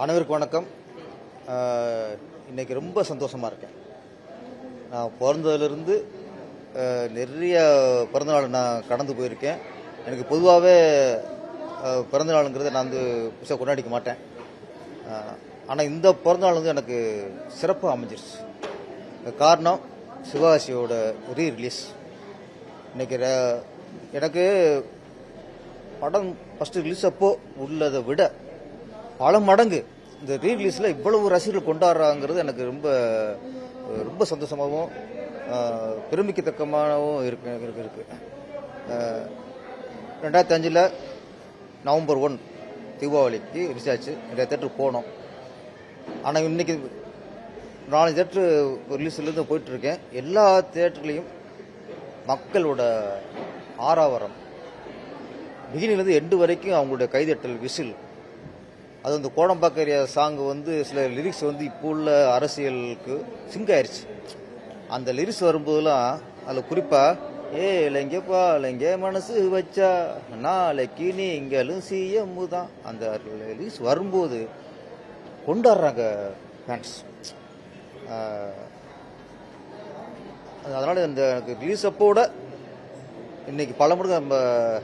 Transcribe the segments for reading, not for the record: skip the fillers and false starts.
அனைவருக்கும் வணக்கம். இன்னைக்கு ரொம்ப சந்தோஷமாக இருக்கேன். நான் பிறந்ததுலேருந்து நிறைய பிறந்தநாள் நான் கடந்து போயிருக்கேன். எனக்கு பொதுவாகவே பிறந்தநாளுங்கிறத நான் புதுசாக கொண்டாடிக்க மாட்டேன். ஆனால் இந்த பிறந்தநாள் எனக்கு சிறப்பாக அமைஞ்சிருச்சு. காரணம் சிவாசியோட ரீரிலீஸ். இன்னைக்கு எனக்கு படம் ஃபஸ்ட்டு ரிலீஸ் அப்போ உள்ளதை விட பல மடங்கு இந்த ரீரிலீஸில் இவ்வளவு ரசிகர்கள் கொண்டாடுறாங்கிறது எனக்கு ரொம்ப ரொம்ப சந்தோஷமாகவும் பெருமிக்கத்தக்கமாகவும் இருக்கு. 2005 நவம்பர் 1 தீபாவளிக்கு ரிலீஸ் ஆச்சு. நிறைய தேட்டருக்கு போனோம். ஆனால் இன்னைக்கு 4 தேட்டரு ரிலீஸ்லேருந்து போயிட்டுருக்கேன். எல்லா தேட்டர்லேயும் மக்களோட ஆரவாரம் பிகினிலேருந்து எண்டு வரைக்கும் அவங்களுடைய கைதட்டல், விசில். அது அந்த கோடம்பாக்கரிய சாங்கு சில லிரிக்ஸ் இப்போ உள்ள அரசியலுக்கு சிங்க் ஆயிடுச்சு. அந்த லிரிக்ஸ் வரும்போதெல்லாம் அதில் குறிப்பாக இளைஞப்பா இளைஞ மனசு வச்சா நாளைக்கு நீங்களும் சிஎம் தான், அந்த லிரிக்ஸ் வரும்போது கொண்டாடுறாங்க ஃபேன்ஸ். அதனால் இந்த ரிலீஸ் அப்போட இன்னைக்கு பல மடங்கு ரொம்ப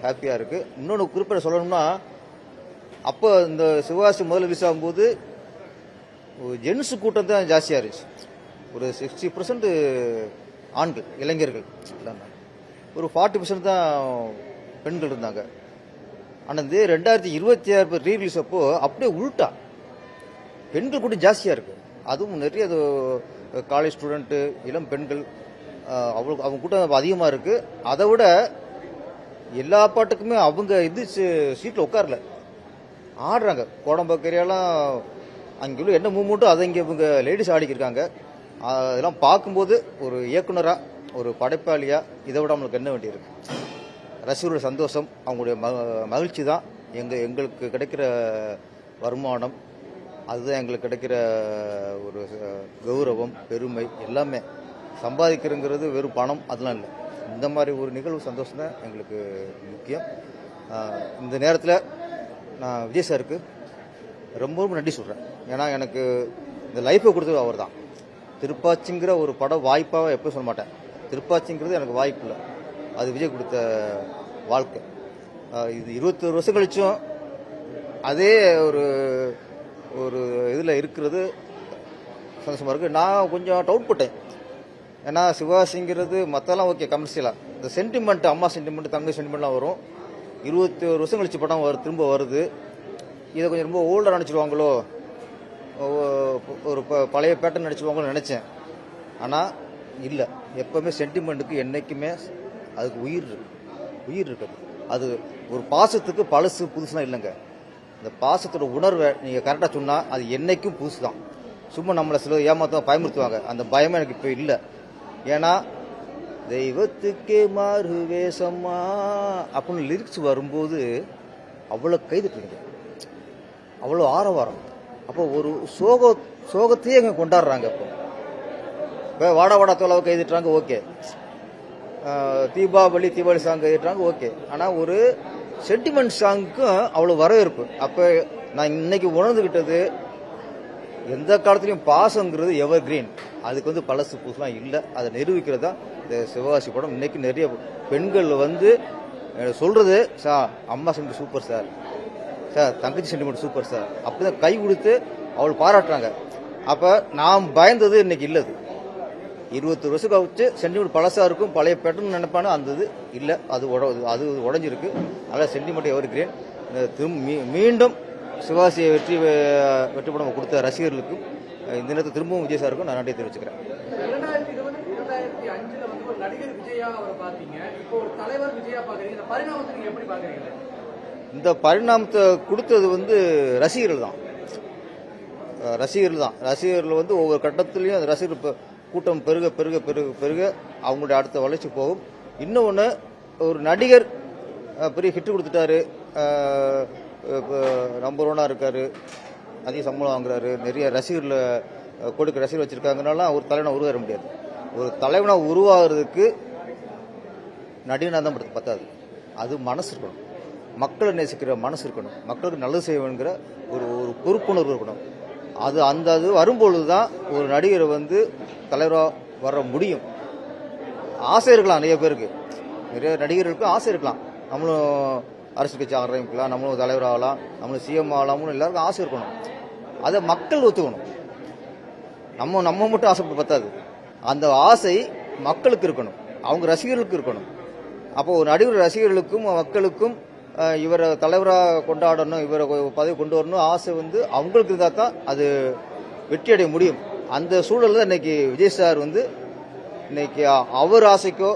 ஹாப்பியாக இருக்குது. இன்னொன்று குறிப்பிட சொல்லணும்னா, அப்போ இந்த சிவாசி முதல்ல ரிலீஸ் ஆகும்போது ஜென்ஸு கூட்டம் தான் ஜாஸ்தியாக இருந்துச்சு. ஒரு 60% ஆண்கள், இளைஞர்கள் இருந்தாங்க. ஒரு 40% தான் பெண்கள் இருந்தாங்க. ஆனால் இந்த 2026 ரீரிலீஸ் அப்போ அப்படியே உள்டா பெண்கள் கூட்டம் ஜாஸ்தியாக இருக்கு. அதுவும் நிறைய காலேஜ் ஸ்டூடெண்ட்டு, இளம் பெண்கள், அவங்க கூட்டம் அதிகமாக இருக்கு. அதை விட எல்லா பாட்டுக்குமே அவங்க சீட்டில் உட்காரல, ஆடுறாங்க. கோடம்பாக்கரையெல்லாம் அங்கே உள்ள என்ன மூவ்மெண்ட்டோ அதை இங்கே இவங்க லேடிஸ் ஆடிக்கிருக்காங்க. அதெல்லாம் பார்க்கும்போது ஒரு இயக்குனராக, ஒரு படைப்பாளியாக இதை விட அவங்களுக்கு என்ன வேண்டியிருக்கு? ரசிகரோட சந்தோஷம், அவங்களுடைய மகிழ்ச்சி தான் எங்களுக்கு கிடைக்கிற வருமானம். அதுதான் எங்களுக்கு கிடைக்கிற ஒரு கௌரவம், பெருமை. எல்லாமே சம்பாதிக்கிறங்கிறது வெறும் பணம் அதெல்லாம் இல்லை. இந்த மாதிரி ஒரு நிகழ்வு சந்தோஷம் தான் எங்களுக்கு முக்கியம். இந்த நேரத்தில் நான் விஜய் சாருக்கு ரொம்ப ரொம்ப நன்றி சொல்கிறேன். ஏன்னா எனக்கு இந்த லைஃப்பை கொடுத்தது அவர் தான். திருப்பாச்சிங்கிற ஒரு படம் வாய்ப்பாக எப்போ சொல்ல மாட்டேன். திருப்பாச்சிங்கிறது எனக்கு வாய்ப்பு இல்லை, அது விஜய் கொடுத்த வாழ்க்கை. இது 21 வருஷம் கழிச்சும் அதே ஒரு ஒரு இதில் இருக்கிறது சந்தோஷமாக இருக்குது. நான் கொஞ்சம் டவுட் போட்டேன். ஏன்னா சிவாசிங்கிறது மற்றெல்லாம் ஓகே கமர்ஷியலாக, இந்த சென்டிமெண்ட், அம்மா சென்டிமெண்ட், தங்கை சென்டிமெண்ட்லாம் வரும். 21 வருஷம் கழிச்சு படம் திரும்ப வருது. இதை கொஞ்சம் ரொம்ப ஓல்டாக நினச்சிடுவாங்களோ, ஒரு பழைய பேட்டர்ன் நினச்சிடுவாங்களோ நினச்சேன். ஆனால் இல்லை, எப்போவுமே சென்டிமெண்ட்டுக்கு என்றைக்குமே அதுக்கு உயிர் இருக்குது. அது ஒரு பாசத்துக்கு பழசு புதுசுலாம் இல்லைங்க. இந்த பாசத்தோட உணர்வை நீங்கள் கரெக்டாக சொன்னால் அது என்றைக்கும் புதுசு தான். சும்மா நம்மளை சில ஏமாற்ற பயமுறுத்துவாங்க, அந்த பயமே எனக்கு இப்போ இல்லை. ஏன்னா தெய்வத்துக்கே மாறு வேஷமா அப்படின்னு லிரிக்ஸ் வரும்போது அவ்வளோ கைதட்டுங்க, அவ்வளோ ஆரவாரம். அப்போ ஒரு சோகத்தையே அங்கே கொண்டாடுறாங்க. இப்போ வாடா வாடா தோலாவை கைதட்டுறாங்க, ஓகே. தீபாவளி சாங் கைதட்டுறாங்க, ஓகே. ஆனால் ஒரு சென்டிமெண்ட் சாங்குக்கும் அவ்வளோ வரவேற்பு. அப்போ நான் இன்னைக்கு உணர்ந்துக்கிட்டது, எந்த காலத்துலையும் பாசங்கிறது எவர் கிரீன். அதுக்கு பழசு புதுசுலாம் இல்லை. அதை நிரூபிக்கிறது தான் இந்த சிவகாசி படம். இன்னைக்கு நிறைய பெண்கள் சொல்றது, சார் அம்மா சென்டிமெண்ட் சூப்பர் சார், சார் தங்கச்சி சென்டிமெண்ட் சூப்பர் சார், அப்படிதான் கை கொடுத்து அவள் பாராட்டுறாங்க. அப்போ நான் பயந்தது இன்னைக்கு இல்லது. 21 வருஷம் கழிச்சு சென்டிமெண்ட் பழசா இருக்கும், பழைய பேட்டர்னு நினைப்பானு அந்த இது இல்லை. அது உடஞ்சிருக்கு. அதனால் சென்டிமெண்ட் எவர் கிரீன். மீண்டும் சிவாசியை வெற்றி படம் கொடுத்த ரசிகர்களுக்கும் இந்த நேரத்தை திரும்பவும் விஜய் சாருக்கும் நான் நன்றி தெரிவிச்சுக்கிறேன். 2005 நடிகர் விஜயா அவரை பார்த்தீங்க, இப்போ ஒரு தலைவர் விஜயா பார்க்குறீங்க. இந்த பரிணாமத்தை நீங்க எப்படி பார்க்குறீங்க? இந்த பரிணாமத்தை கொடுத்தது ரசிகர்கள் தான். ரசிகர்கள் ஒவ்வொரு கட்டத்திலையும் அந்த ரசிகர் கூட்டம் பெருக பெருக பெருக பெருக அவங்களுடைய அடுத்த வளர்ச்சி போகும். இன்னொன்று, ஒரு நடிகர் பெரிய ஹிட்டு கொடுத்துட்டாரு, நம்பர் 1 இருக்காரு, அதிக சம்பளம் வாங்குறாரு, நிறைய ரசிகர்களை கொடுக்க ரசிகர் வச்சிருக்காங்கனால ஒரு தலைவனை உருவாக முடியாது. ஒரு தலைவனை உருவாகிறதுக்கு நடிகனாக தான் பத்தாது, அது மனசு இருக்கணும். மக்களை நேசிக்கிற மனசு இருக்கணும், மக்களுக்கு நல்லது செய்ய வேணுங்கிற ஒரு ஒரு பொறுப்புணர்வு இருக்கணும். அது வரும்பொழுது தான் ஒரு நடிகரை வந்து தலைவராக வர முடியும். ஆசை இருக்கலாம், நிறைய பேருக்கு, நிறைய நடிகர்களுக்கும் ஆசை இருக்கலாம். நம்மளும் அரசியல் கட்சி ஆரம்பிக்கலாம், நம்மளும் தலைவராகலாம், நம்மளும் சிஎம் ஆகலாம்னு எல்லாருக்கும் ஆசை இருக்கணும். அதை மக்கள் ஒத்துக்கணும். நம்ம மட்டும் ஆசைப்பட்டு பத்தாது. அந்த ஆசை மக்களுக்கு இருக்கணும், அவங்க ரசிகர்களுக்கு இருக்கணும். அப்போ ஒரு நடிகர் ரசிகர்களுக்கும் மக்களுக்கும் இவரை தலைவராக கொண்டாடணும், இவரை பதவி கொண்டு வரணும் ஆசை வந்து அவங்களுக்கு இருந்தால் தான் அது வெற்றி அடைய முடியும். அந்த சூழலில் இன்னைக்கு விஜய் சார் வந்து இன்னைக்கு அவர் ஆசைக்கோ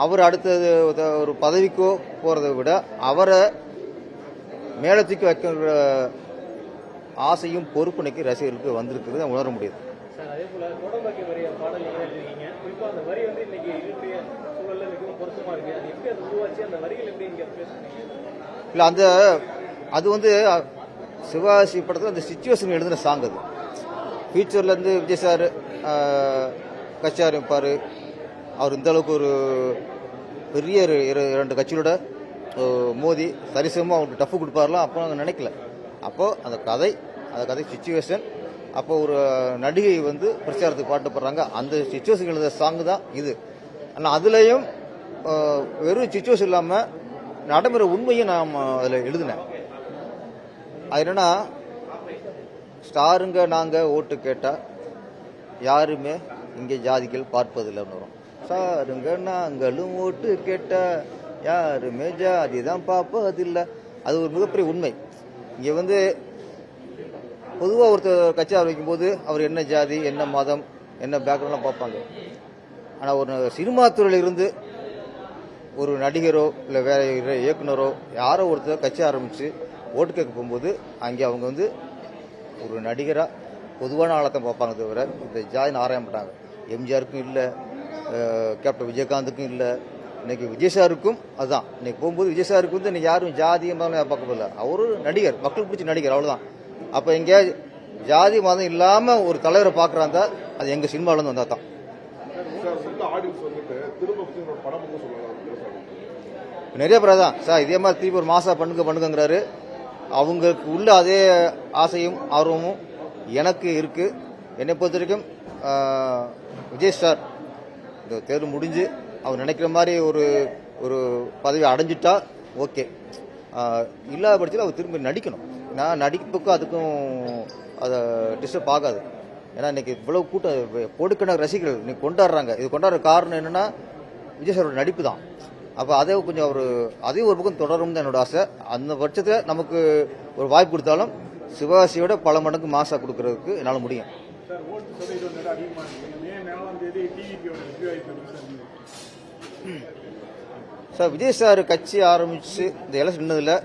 அவர் அடுத்தது ஒரு பதவிக்கோ போகிறத விட அவரை மேலத்துக்கு வைக்கிற ஆசையும் பொறுப்பு இன்னைக்கு ரசிகர்களுக்கு வந்திருக்குது உணர முடியுது. சார், அதே போல கோடம்பாக்கி வரி பாடல் நீங்க எழுதிருக்கீங்க. குறிப்பா அந்த வரி வந்து இன்னைக்கு இருக்கக்கூடிய சூழல்ல மிகவும் பொருத்தமா இருக்கு. அது எப்படி அது உருவாச்சு, அந்த வரிகள் எப்படி இங்க பேச பண்ணீங்க? இல்ல அது வந்து சிவாஜி படத்தில் அந்த சிச்சுவேஷன் எழுதின சாங். அது ஃபியூச்சர்ல இருந்து விஜய் சார் கட்சி ஆரம்பிப்பார். அவர் இந்த அளவுக்கு ஒரு பெரிய இரண்டு கட்சியோட மோதி சரிசமமாக அவங்களுக்கு டஃப் கொடுப்பார்லாம் அப்போ நாங்கள் நினைக்கல. அப்போது அந்த கதை சிச்சுவேஷன். அப்போ ஒரு நடிகை வந்து பிரச்சாரத்துக்கு பாட்டு போடுறாங்க, அந்த சிச்சுவேஷன் எழுத சாங் தான் இது. ஆனால் அதுலேயும் வெறும் சிச்சுவேஷன் இல்லாமல் நடைமுறை உண்மையும் நான் அதில் எழுதினேன். அது என்னன்னா, ஸ்டாருங்க நாங்கள் ஓட்டு கேட்டால் யாருமே இங்கே ஜாதிகள் பார்ப்பதில்லைன்னு வரும். ஸ்டாருங்க நாங்களும் ஓட்டு கேட்டால் யாருமே ஜாதி தான் பார்ப்பதில்லை. அது ஒரு மிகப்பெரிய உண்மை. இங்கே வந்து பொதுவாக ஒருத்தர் கட்சி ஆரம்பிக்கும் போது அவர் என்ன ஜாதி, என்ன மதம், என்ன பேக்ரவுண்ட்லாம் பார்ப்பாங்க. ஆனால் ஒரு சினிமா துறையில் இருந்து ஒரு நடிகரோ இல்லை வேற இயக்குனரோ யாரோ ஒருத்தர் கட்சி ஆரம்பித்து ஓட்டு கேட்க போகும்போது அங்கே அவங்க வந்து ஒரு நடிகராக பொதுவான ஆளத்தை பார்ப்பாங்க தவிர இந்த ஜாதின்னு ஆராய மாட்டாங்க. எம்ஜிஆருக்கும் இல்லை, கேப்டன் விஜயகாந்துக்கும் இல்லை, இன்னைக்கு விஜய் சாருக்கும் அதுதான். இன்னைக்கு போகும்போது விஜய் சாருக்கு வந்து இன்னைக்கு யாரும் ஜாதி மதம் பார்க்க போதில்லை. அவரு நடிகர், மக்களுக்கு பிடிச்ச நடிகர், அவ்வளோதான். அப்போ இங்கே ஜாதி மதம் இல்லாமல் ஒரு தலைவரை பார்க்குறாங்க, அது எங்கள் சினிமாவிலேருந்து வந்தால் தான். நிறைய பேர் தான் சார் இதே மாதிரி திருப்பி ஒரு மாசா பண்ணுங்கிறாரு. அவங்களுக்கு உள்ள அதே ஆசையும் ஆர்வமும் எனக்கு இருக்கு. என்னை பொறுத்த வரைக்கும் விஜய் சார் இந்த தேர்வு முடிஞ்சு அவர் நினைக்கிற மாதிரி ஒரு பதவி அடைஞ்சிட்டா ஓகே. இல்லாத பட்சத்தில் அவர் திரும்பி நடிக்கணும். நான் நடிப்புக்கும் அதுக்கும் அதை டிஸ்டர்ப் ஆகாது. ஏன்னா இன்னைக்கு இவ்வளவு கூட்டம் கோடிக்கணக்கான ரசிகர்கள் இன்னைக்கு கொண்டாடுறாங்க. இது கொண்டாடுற காரணம் என்னன்னா விஜய் சாரோட நடிப்பு தான். அப்போ அதை கொஞ்சம் அதையும் ஒரு பக்கம் தொடரும் தான் என்னோட ஆசை. அந்த பட்சத்தில் நமக்கு ஒரு வாய்ப்பு கொடுத்தாலும் சிவாசியோட பல மடங்கு மாசா கொடுக்கறதுக்கு என்னால் முடியும். சார் விஜய் சார் கட்சி ஆரம்பிச்சு இந்த எலெக்ஷன் நின்னதில்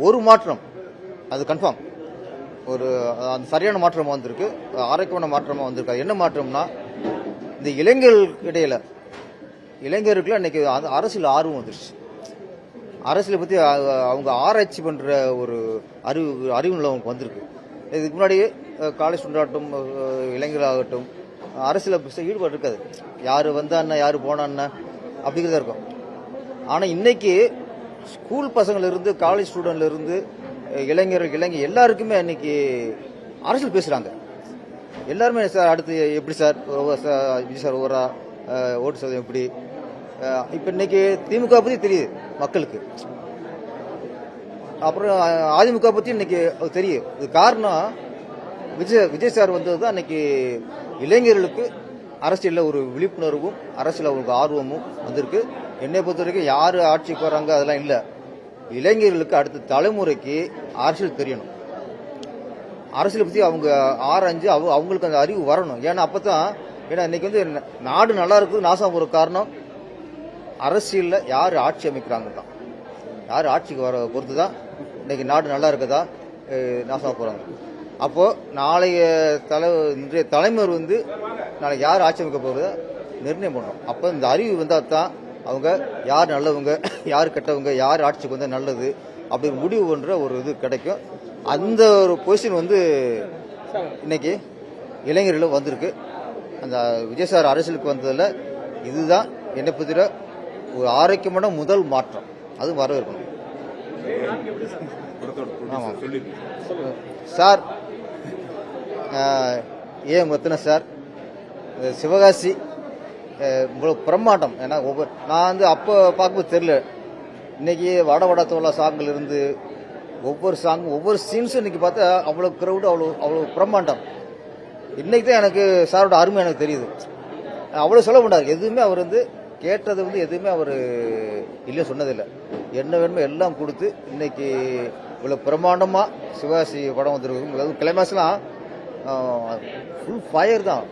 ஒரு மாற்றம் அது கன்ஃபார்ம், அந்த சரியான மாற்றமாக வந்திருக்கு, ஆரோக்கியமான மாற்றமாக வந்திருக்கு. அது என்ன மாற்றம்னா, இந்த இளைஞர்களுக்கிடையில இளைஞருக்குள்ள இன்னைக்கு அரசியல் ஆர்வம் வந்துருச்சு. அரசியலை பற்றி அவங்க ஆராய்ச்சி பண்ணுற ஒரு அறிவு அவங்களுக்கு வந்திருக்கு. இதுக்கு முன்னாடி காலேஜ் ஸ்டூடெண்டாகட்டும் இளைஞர்களாகட்டும் அரசியல் ஈடுபாடு இருக்காது. யார் வந்தான்னா யார் போனான்னா அப்படிங்கிறதா இருக்கும். ஆனால் இன்னைக்கு ஸ்கூல் பசங்கள்லேருந்து காலேஜ் ஸ்டூடெண்ட்லேருந்து இளைஞர் எல்லாருக்குமே இன்னைக்கு அரசியல் பேசுகிறாங்க. எல்லாருமே சார் அடுத்து எப்படி சார் விஜய் சார் ஓட்டு சதவீதம் எப்படி. இப்போ இன்னைக்கு திமுக பற்றி தெரியுது மக்களுக்கு, அப்புறம் அதிமுக பற்றி இன்னைக்கு தெரியும். இது காரணம் விஜய் சார் வந்தது தான். இன்னைக்கு இளைஞர்களுக்கு அரசியலில் ஒரு விழிப்புணர்வும் அரசியல் அவங்களுக்கு ஆர்வமும் வந்திருக்கு. என்னை பொறுத்த வரைக்கும் யார் ஆட்சிக்கு வராங்க அதெல்லாம் இல்லை. இளைஞர்களுக்கு அடுத்த தலைமுறைக்கு அரசியல் தெரியணும், அரசியலை பற்றி அவங்க ஆராய்ஞ்சு அவங்களுக்கு அந்த அறிவு வரணும். ஏன்னா அப்பதான், ஏன்னா இன்னைக்கு வந்து நாடு நல்லா இருக்குது நாசம் போகிற காரணம் அரசியலில் யார் ஆட்சி அமைக்கிறாங்க தான். யார் ஆட்சிக்கு வர பொறுத்து தான் இன்னைக்கு நாடு நல்லா இருக்குதா நாசமாக போகிறாங்க. அப்போது இன்றைய தலைவர் வந்து நாளைக்கு யார் ஆட்சி அமைக்க போகிறத நிர்ணயம் பண்ணணும். அப்போ இந்த அறிவு வந்தால் தான் அவங்க யார் நல்லவங்க யார் கெட்டவங்க யார் ஆட்சிக்கு வந்தால் நல்லது அப்படி முடிவு பண்ணுற ஒரு இது கிடைக்கும். அந்த ஒரு பொசிஷன் வந்து இன்னைக்கு இளைஞர்களும் வந்திருக்கு. அந்த விஜய் சார் அரசியலுக்கு வந்ததில் இதுதான் என்னை பற்றின ஒரு ஆரோக்கியமான முதல் மாற்றம். அது வரவேற்கணும். ஆமாம் சார். ஏன் முத்தின சார் சிவகாசி இவ்வளோ பிரம்மாண்டம். ஏன்னா நான் வந்து அப்போ பார்க்கும்போது தெரியல, இன்னைக்கு வட தோலா சாங்கில் இருந்து ஒவ்வொரு சாங்கும் ஒவ்வொரு சீன்ஸும் இன்னைக்கு பார்த்தா அவ்வளோ க்ரௌடு, அவ்வளோ பிரம்மாண்டம். இன்னைக்கு தான் எனக்கு சாரோட அருமை எனக்கு தெரியுது. அவ்வளோ செலவு பண்ணார். எதுவுமே அவர் வந்து கேட்டது வந்து எதுவுமே அவர் இல்லைன்னு சொன்னதில்லை. என்ன வேணுமோ எல்லாம் கொடுத்து இன்னைக்கு இவ்வளோ பிரம்மாண்டமாக சிவகாசி படம் வந்துருக்கு. அதாவது கிளைமேக்ஸ்லாம் ஃபுல் ஃபயர் தான்.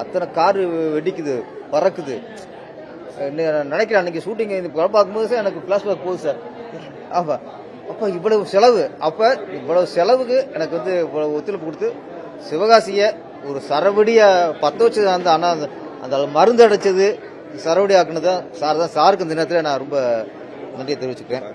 அத்தனை காரு வெடிக்குது, பறக்குது. நினைக்கிறேன் அன்னைக்கு ஷூட்டிங் இந்த படம் பார்க்கும்போது எனக்கு ஃப்ளாஷ்பேக் போகுது சார். ஆமாம், அப்போ இவ்வளவு செலவு, அப்போ இவ்வளவு செலவுக்கு எனக்கு வந்து இவ்வளவு ஒத்துழைப்பு கொடுத்து சிவகாசியை ஒரு சரவடியை பற்ற வச்சது அந்த அண்ணா, அந்த மருந்து அடைச்சது சரவடி ஆக்குனது தான் சார் தான். சாருக்கு இந்த நேரத்தில் நான் ரொம்ப நன்றியை தெரிவிச்சுக்கிறேன்.